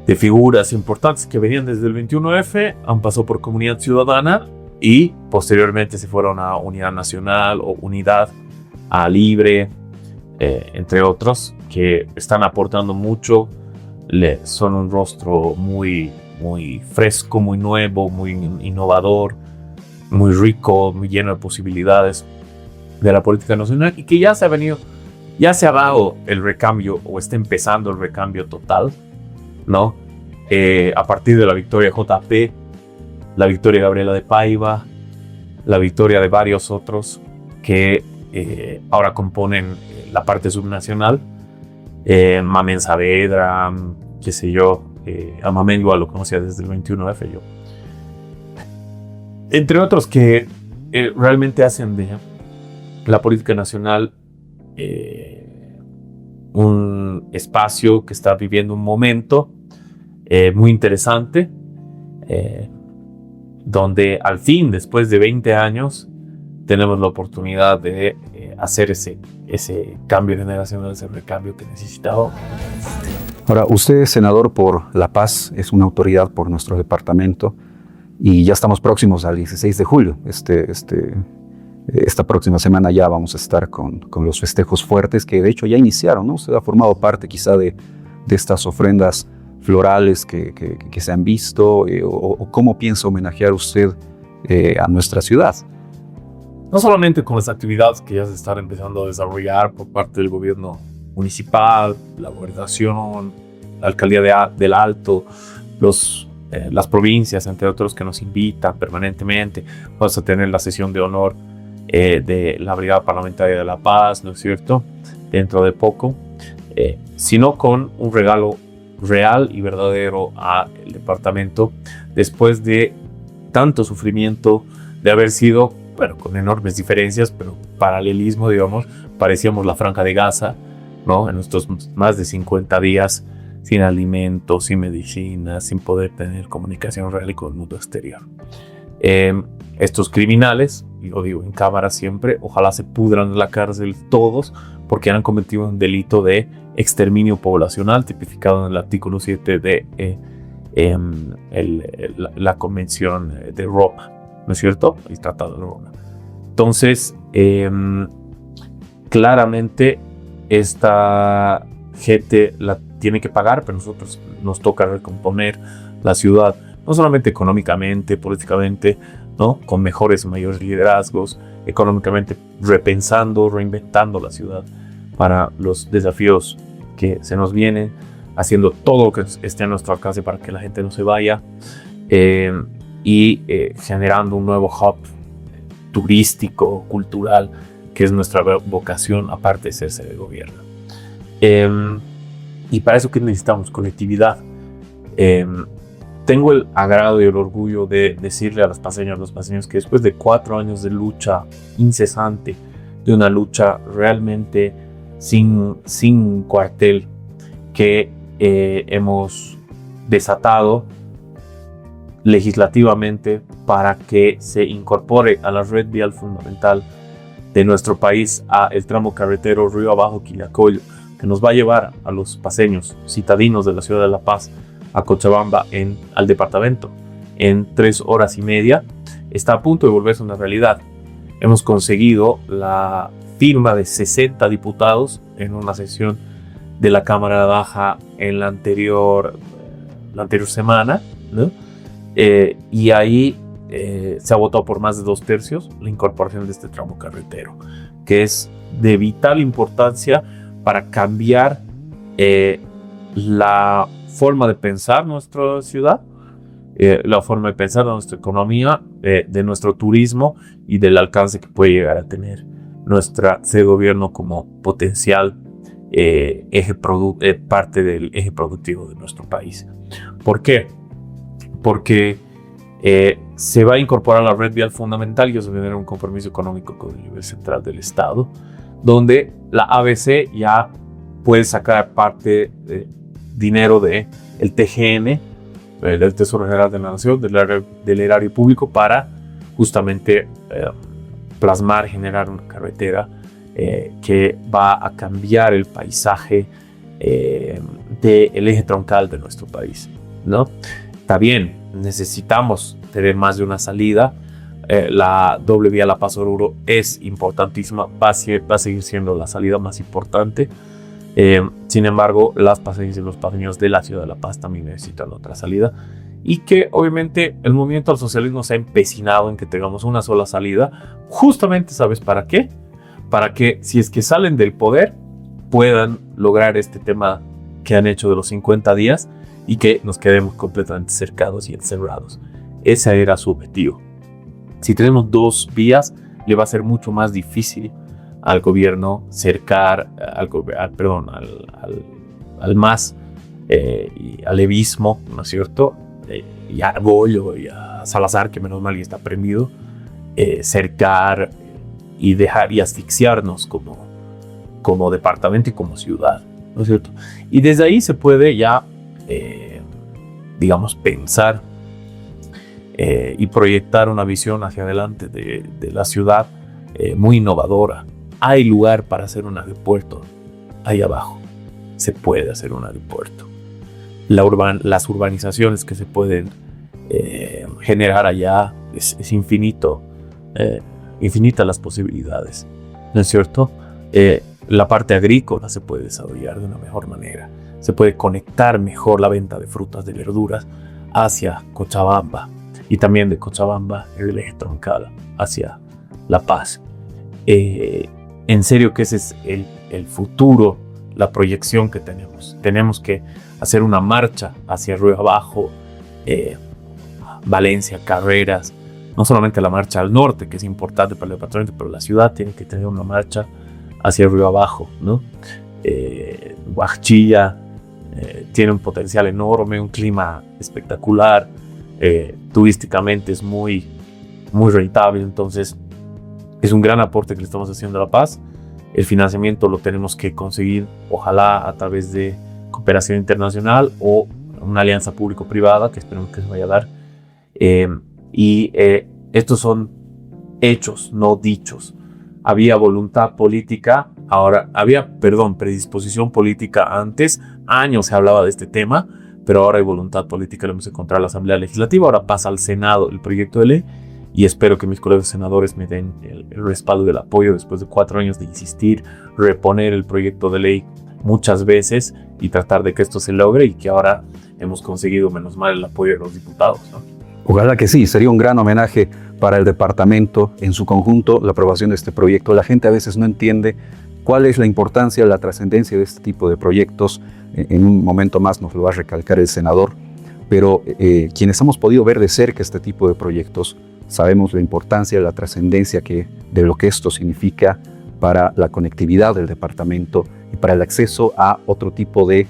De figuras importantes que venían desde el 21F, han pasado por Comunidad Ciudadana y posteriormente se fueron a Unidad Nacional o Unidad a Libre, entre otros, que están aportando mucho. Son un rostro muy, muy fresco, muy nuevo, muy innovador, muy rico, muy lleno de posibilidades de la política nacional, y que ya se ha dado el recambio, o está empezando el recambio total, ¿no? A partir de la victoria de JP, la victoria de Gabriela de Paiva, la victoria de varios otros que ahora componen la parte subnacional. Mamen Saavedra, qué sé yo, a Mamen igual lo conocía desde el 21F yo. Entre otros que realmente hacen de la política nacional un espacio que está viviendo un momento muy interesante, donde al fin, después de 20 años, tenemos la oportunidad de hacer ese cambio generacional, ese recambio que necesitaba. Ahora, usted es senador por La Paz, es una autoridad por nuestro departamento, y ya estamos próximos al 16 de julio. Esta próxima semana ya vamos a estar con los festejos fuertes, que de hecho ya iniciaron, ¿no? Usted ha formado parte quizá de estas ofrendas florales que se han visto, o cómo piensa homenajear usted a nuestra ciudad. No solamente con las actividades que ya se están empezando a desarrollar por parte del gobierno municipal, la gobernación, la alcaldía del Alto, las provincias, entre otros, que nos invitan permanentemente. Vamos a tener la sesión de honor de la Brigada Parlamentaria de La Paz, ¿no es cierto?, dentro de poco, sino con un regalo real y verdadero al departamento, después de tanto sufrimiento, de haber sido, bueno, con enormes diferencias, pero paralelismo, digamos, parecíamos la Franja de Gaza, ¿no? En nuestros más de 50 días sin alimentos, sin medicinas, sin poder tener comunicación real y con el mundo exterior. Estos criminales, y lo digo en cámara siempre, ojalá se pudran en la cárcel todos, porque han cometido un delito de exterminio poblacional tipificado en el artículo 7 de la Convención de Roma, ¿no es cierto? El Tratado de Roma. Entonces, claramente esta gente la tiene que pagar, pero nosotros nos toca recomponer la ciudad, no solamente económicamente, políticamente, ¿no?, con mejores y mayores liderazgos, económicamente repensando, reinventando la ciudad para los desafíos que se nos vienen, haciendo todo lo que esté a nuestro alcance para que la gente no se vaya, y generando un nuevo hub turístico, cultural, que es nuestra vocación, aparte de ser sede de gobierno. Y para eso, ¿qué necesitamos? Conectividad. tengo el agrado y el orgullo de decirle a las paseñas, los paseños, que después de 4 años de lucha incesante, de una lucha realmente sin cuartel, que hemos desatado legislativamente para que se incorpore a la red vial fundamental de nuestro país a el tramo carretero Río Abajo Quillacollo, que nos va a llevar a los paseños citadinos de la ciudad de La Paz a Cochabamba, al departamento, en 3 horas y media, está a punto de volverse una realidad. Hemos conseguido la firma de 60 diputados en una sesión de la Cámara Baja en la anterior semana, ¿no? Y ahí se ha votado por más de 2/3 la incorporación de este tramo carretero, que es de vital importancia para cambiar la forma de pensar nuestra ciudad, la forma de pensar de nuestra economía, de nuestro turismo y del alcance que puede llegar a tener nuestra sede de gobierno como potencial parte del eje productivo de nuestro país. ¿Por qué? Porque se va a incorporar a la red vial fundamental y eso va a tener un compromiso económico con el nivel central del Estado, donde la ABC ya puede sacar parte de dinero del TGN, del Tesoro General de la Nación, del erario público, para justamente plasmar, generar una carretera que va a cambiar el paisaje del eje troncal de nuestro país, ¿no? Está bien, necesitamos tener más de una salida. La doble vía La Paz-Oruro es importantísima, va a seguir siendo la salida más importante. Sin embargo, las paseñas y los paseños de la ciudad de La Paz también necesitan otra salida, y que obviamente el movimiento al socialismo se ha empecinado en que tengamos una sola salida, justamente, ¿sabes para qué? Para que, si es que salen del poder, puedan lograr este tema que han hecho de los 50 días y que nos quedemos completamente cercados y encerrados. Ese era su objetivo. Si tenemos 2 vías, le va a ser mucho más difícil al gobierno cercar al MAS y al levismo, ¿no es cierto? Y a Argollo y a Salazar, que menos mal ya está prendido, cercar y dejar y asfixiarnos como departamento y como ciudad, ¿no es cierto? Y desde ahí se puede ya, digamos, pensar y proyectar una visión hacia adelante de la ciudad muy innovadora. Hay lugar para hacer un aeropuerto ahí abajo. Se puede hacer un aeropuerto. Las urbanizaciones que se pueden generar allá es infinito, infinitas las posibilidades, ¿no es cierto? La parte agrícola se puede desarrollar de una mejor manera. Se puede conectar mejor la venta de frutas, de verduras hacia Cochabamba, y también de Cochabamba el eje troncal hacia La Paz. En serio que ese es el futuro, la proyección que tenemos. Tenemos que hacer una marcha hacia Río Abajo, Valencia, Carreras, no solamente la marcha al norte, que es importante para el departamento, pero la ciudad tiene que tener una marcha hacia Río Abajo, ¿no? Huachilla tiene un potencial enorme, un clima espectacular, turísticamente es muy, muy rentable, entonces es un gran aporte que le estamos haciendo a La Paz. El financiamiento lo tenemos que conseguir, ojalá a través de cooperación internacional o una alianza público-privada, que esperemos que se vaya a dar. Estos son hechos, no dichos. Había voluntad política, predisposición política antes, años se hablaba de este tema, pero ahora hay voluntad política, lo hemos encontrado en la Asamblea Legislativa, ahora pasa al Senado el proyecto de ley, y espero que mis colegas senadores me den el respaldo y el apoyo después de 4 años de insistir, reponer el proyecto de ley muchas veces y tratar de que esto se logre, y que ahora hemos conseguido, menos mal, el apoyo de los diputados, ¿no? Ojalá que sí, sería un gran homenaje para el departamento en su conjunto la aprobación de este proyecto. La gente a veces no entiende cuál es la importancia, la trascendencia de este tipo de proyectos. En un momento más nos lo va a recalcar el senador, pero quienes hemos podido ver de cerca este tipo de proyectos sabemos la importancia, la trascendencia de lo que esto significa para la conectividad del departamento y para el acceso a otro tipo de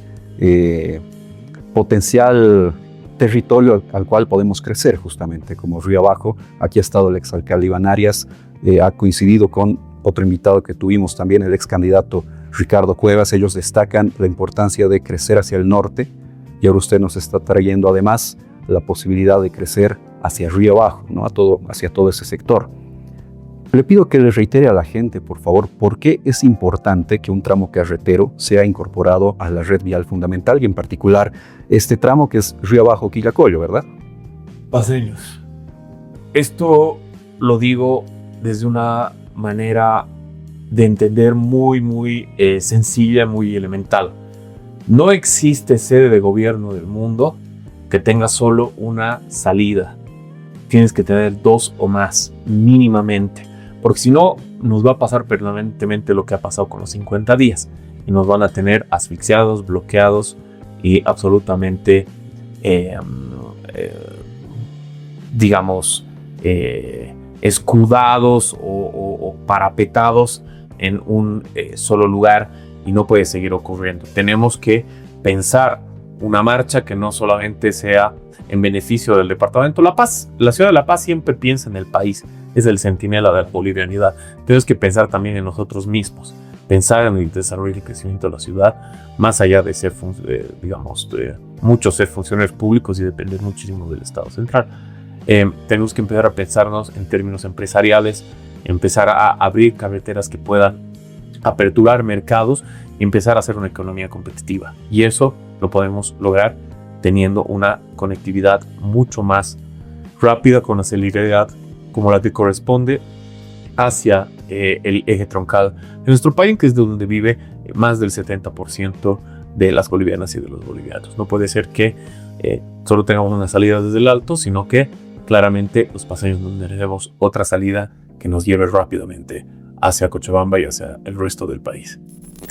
potencial territorio al cual podemos crecer justamente, como Río Abajo. Aquí ha estado el exalcalde Iván Arias, ha coincidido con otro invitado que tuvimos también, el ex candidato Ricardo Cuevas. Ellos destacan la importancia de crecer hacia el norte, y ahora usted nos está trayendo además la posibilidad de crecer hacia Río Abajo, ¿no? Hacia todo ese sector. Le pido que le reitere a la gente, por favor, por qué es importante que un tramo carretero sea incorporado a la red vial fundamental, y en particular este tramo que es Río Abajo Quillacollo, ¿verdad? Paseños. Esto lo digo desde una manera de entender muy sencilla, muy elemental. No existe sede de gobierno del mundo que tenga solo una salida. Tienes que tener 2 o más, mínimamente. Porque si no, nos va a pasar permanentemente lo que ha pasado con los 50 días. Y nos van a tener asfixiados, bloqueados y absolutamente, escudados o parapetados en un solo lugar, y no puede seguir ocurriendo. Tenemos que pensar una marcha que no solamente sea en beneficio del departamento La Paz. La ciudad de La Paz siempre piensa en el país, es el centinela de la bolivianidad. Tenemos que pensar también en nosotros mismos, pensar en el desarrollo y crecimiento de la ciudad, más allá de ser, muchos ser funcionarios públicos y depender muchísimo del Estado central. Tenemos que empezar a pensarnos en términos empresariales, empezar a abrir carreteras que puedan aperturar mercados y empezar a hacer una economía competitiva. Y eso lo podemos lograr teniendo una conectividad mucho más rápida, con la celeridad como la que corresponde hacia el eje troncal de nuestro país, que es de donde vive más del 70% de las bolivianas y de los bolivianos. No puede ser que solo tengamos una salida desde el alto, sino que claramente los paseños no tenemos otra salida que nos lleve rápidamente hacia Cochabamba y hacia el resto del país.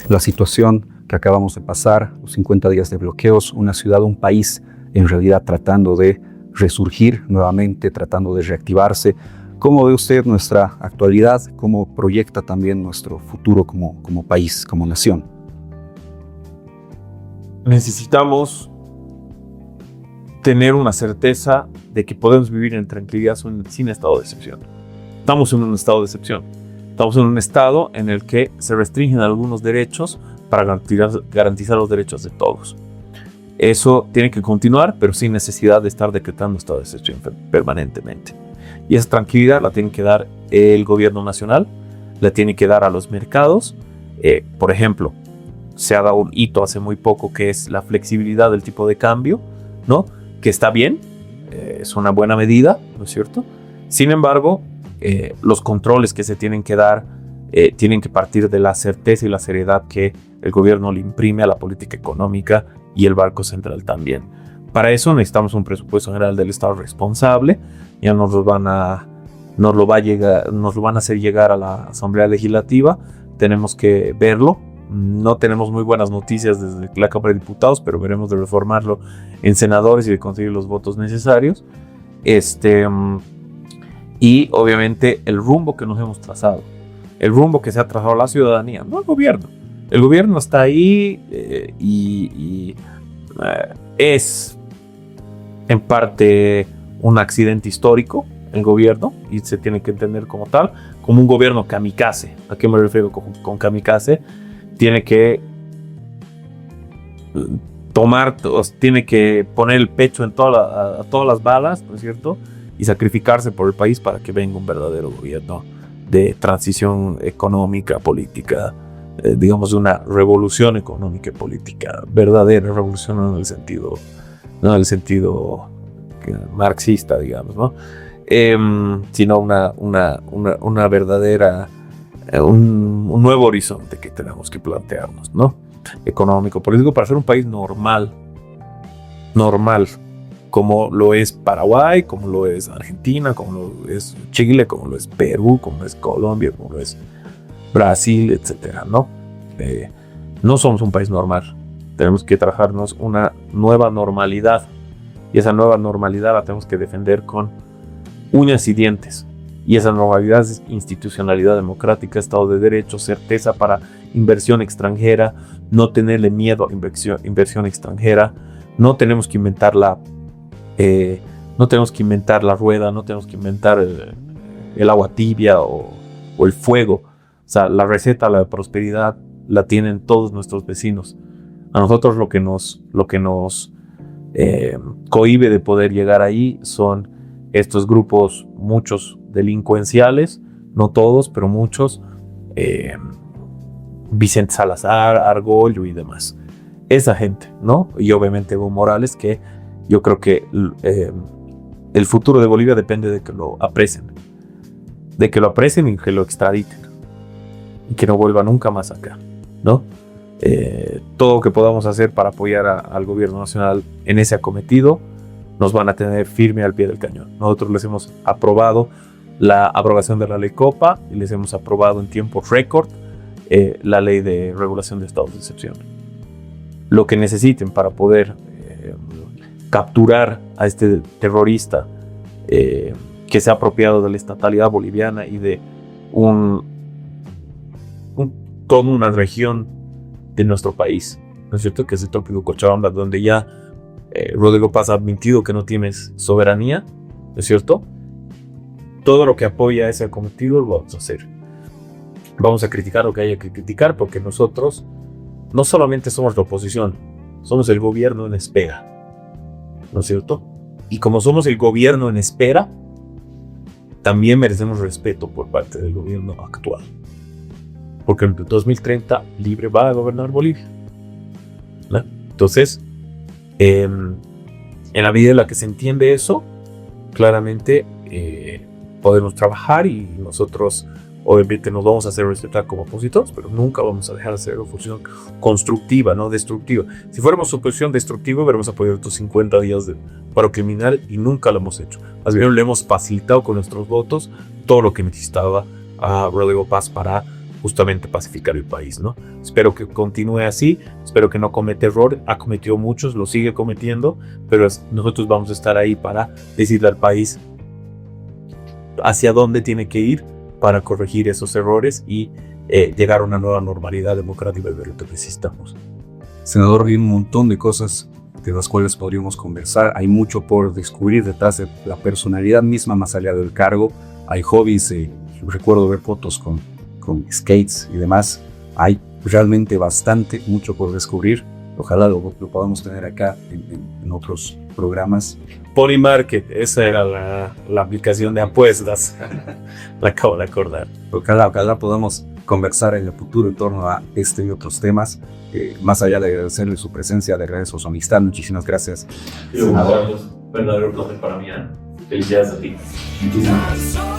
La situación que acabamos de pasar, los 50 días de bloqueos, una ciudad, un país en realidad tratando de resurgir nuevamente, tratando de reactivarse. ¿Cómo ve usted nuestra actualidad? ¿Cómo proyecta también nuestro futuro como país, como nación? Necesitamos tener una certeza de que podemos vivir en tranquilidad sin estado de excepción. Estamos en un estado de excepción. Estamos en un estado en el que se restringen algunos derechos para garantizar los derechos de todos. Eso tiene que continuar, pero sin necesidad de estar decretando estado de excepción permanentemente. Y esa tranquilidad la tiene que dar el gobierno nacional, la tiene que dar a los mercados. Por ejemplo, se ha dado un hito hace muy poco, que es la flexibilidad del tipo de cambio, ¿no? Que está bien, es una buena medida, ¿no es cierto? Sin embargo, los controles que se tienen que dar tienen que partir de la certeza y la seriedad que el gobierno le imprime a la política económica y el Banco Central también. Para eso necesitamos un presupuesto general del Estado responsable. Ya nos lo van a hacer llegar a la Asamblea Legislativa. Tenemos que verlo. No tenemos muy buenas noticias desde la Cámara de Diputados, pero veremos de reformarlo en senadores y de conseguir los votos necesarios. Y obviamente el rumbo que nos hemos trazado, el rumbo que se ha trazado la ciudadanía, no el gobierno. El gobierno está ahí es en parte un accidente histórico, el gobierno, y se tiene que entender como tal, como un gobierno kamikaze. ¿A qué me refiero con kamikaze? Tiene que tiene que poner el pecho en a todas las balas, ¿no es cierto? Y sacrificarse por el país para que venga un verdadero gobierno de transición económica, política, digamos una revolución económica y política, verdadera revolución, no en el sentido marxista, digamos, ¿no? Sino una verdadera, un nuevo horizonte que tenemos que plantearnos, ¿no? Económico, político, para ser un país normal, como lo es Paraguay, como lo es Argentina, como lo es Chile, como lo es Perú, como lo es Colombia, como lo es Brasil, etcétera, ¿no? No somos un país normal. Tenemos que trabajarnos una nueva normalidad, y esa nueva normalidad la tenemos que defender con uñas y dientes. Y esa normalidad es institucionalidad democrática, Estado de Derecho, certeza para inversión extranjera, no tenerle miedo a inversión extranjera. No tenemos que inventar la No tenemos que inventar la rueda, no tenemos que inventar el agua tibia o el fuego. O sea, la receta, la prosperidad, la tienen todos nuestros vecinos. A nosotros lo que nos cohíbe de poder llegar ahí son estos grupos, muchos delincuenciales, no todos, pero muchos, Vicente Salazar, Argollo y demás. Esa gente, ¿no? Y obviamente Evo Morales, que yo creo que el futuro de Bolivia depende de que lo aprecien. De que lo aprecien y que lo extraditen. Y que no vuelva nunca más acá, ¿no? Todo lo que podamos hacer para apoyar al gobierno nacional en ese acometido, nos van a tener firme al pie del cañón. Nosotros les hemos aprobado la abrogación de la ley Copa y les hemos aprobado en tiempo récord la ley de regulación de estados de excepción. Lo que necesiten para poder capturar a este terrorista que se ha apropiado de la estatalidad boliviana y de toda una región de nuestro país, ¿no es cierto? Que es el tópico Cochabamba, donde ya Rodrigo Paz ha admitido que no tienes soberanía, ¿no es cierto? Todo lo que apoya ese acometido lo vamos a hacer. Vamos a criticar lo que haya que criticar, porque nosotros no solamente somos la oposición, somos el gobierno en espera, ¿no es cierto? Y como somos el gobierno en espera, también merecemos respeto por parte del gobierno actual. Porque en 2030 Libre va a gobernar Bolivia, ¿no? Entonces, en la medida en la que se entiende eso, claramente podemos trabajar y nosotros obviamente nos vamos a hacer respetar como opositores, pero nunca vamos a dejar de hacer oposición constructiva, no destructiva. Si fuéramos oposición destructiva, hubiéramos apoyado estos 50 días de paro criminal y nunca lo hemos hecho. Más bien le hemos facilitado con nuestros votos todo lo que necesitaba a Rodrigo Paz para justamente pacificar el país, ¿no? Espero que continúe así, espero que no cometa error, ha cometido muchos, lo sigue cometiendo, pero nosotros vamos a estar ahí para decirle al país hacia dónde tiene que ir para corregir esos errores y llegar a una nueva normalidad democrática de lo que necesitamos. Senador, hay un montón de cosas de las cuales podríamos conversar. Hay mucho por descubrir detrás de la personalidad misma, más allá del cargo. Hay hobbies, recuerdo ver fotos con skates y demás. Hay realmente bastante, mucho por descubrir. Ojalá lo podamos tener acá en otros programas. Polymarket, esa era la aplicación de apuestas. La acabo de acordar. Ojalá podamos conversar en el futuro en torno a este y otros temas. Más allá de agradecerle su presencia, de agradecer su amistad, muchísimas gracias. Un verdadero placer para mí. Felicidades a ti. Muchísimas gracias.